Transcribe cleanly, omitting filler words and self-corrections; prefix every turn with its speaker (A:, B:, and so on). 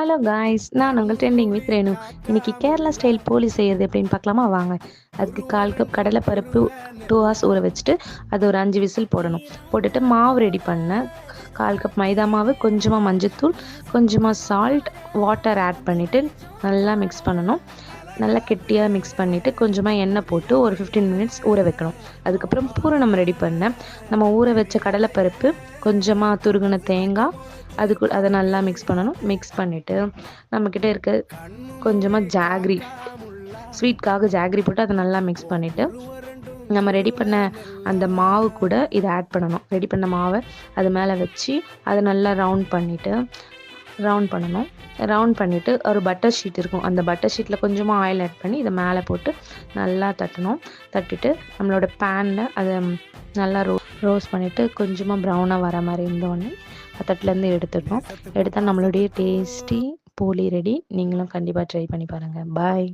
A: Hello guys, நான் உங்கள் trending with Renu. இன்னைக்கு கேரளா ஸ்டைல் போலி செய்கிறது எப்படின்னு பார்க்கலாமா? வாங்க. அதுக்கு 1/4 கப் கடலைப்பருப்பு 2 hours ஊற வச்சுட்டு அது ஒரு 5 விசில் போடணும். போட்டுட்டு மாவு ரெடி பண்ணேன். 1/4 கப் மைதா மாவு, கொஞ்சமாக மஞ்சத்தூள், கொஞ்சமாக சால்ட், வாட்டர் ஆட் பண்ணிவிட்டு நல்லா மிக்ஸ் பண்ணணும். நல்லா கெட்டியாக மிக்ஸ் பண்ணிவிட்டு கொஞ்சமாக எண்ணெய் போட்டு ஒரு 15 minutes ஊற வைக்கணும். அதுக்கப்புறம் பூரணம் ரெடி பண்ணேன். நம்ம ஊற வச்ச கடலைப்பருப்பு, கொஞ்சமாக துருகின தேங்காய், அதை நல்லா மிக்ஸ் பண்ணணும். மிக்ஸ் பண்ணிவிட்டு நம்மக்கிட்ட இருக்க கொஞ்சமாக ஜாகரி, ஸ்வீட்காக ஜாகரி போட்டு அதை நல்லா மிக்ஸ் பண்ணிவிட்டு நம்ம ரெடி பண்ண அந்த மாவு கூட இதை ஆட் பண்ணணும். ரெடி பண்ண மாவை அது மேலே வச்சு அதை நல்லா ரவுண்ட் பண்ணணும். ரவுண்ட் பண்ணிவிட்டு ஒரு பட்டர் ஷீட் இருக்கும், அந்த பட்டர் ஷீட்டில் கொஞ்சமாக ஆயில் ஆட் பண்ணி இதை மேலே போட்டு நல்லா தட்டிட்டு நம்மளோட பேனில் அதை நல்லா ரோஸ்ட் பண்ணிவிட்டு கொஞ்சமாக ப்ரௌனாக வர மாதிரி இருந்தோடனே தட்டிலேருந்து எடுத்துட்டோம். எடுத்தால் நம்மளுடைய டேஸ்டி போலி ரெடி. நீங்களும் கண்டிப்பாக ட்ரை பண்ணி பாருங்கள். பாய்.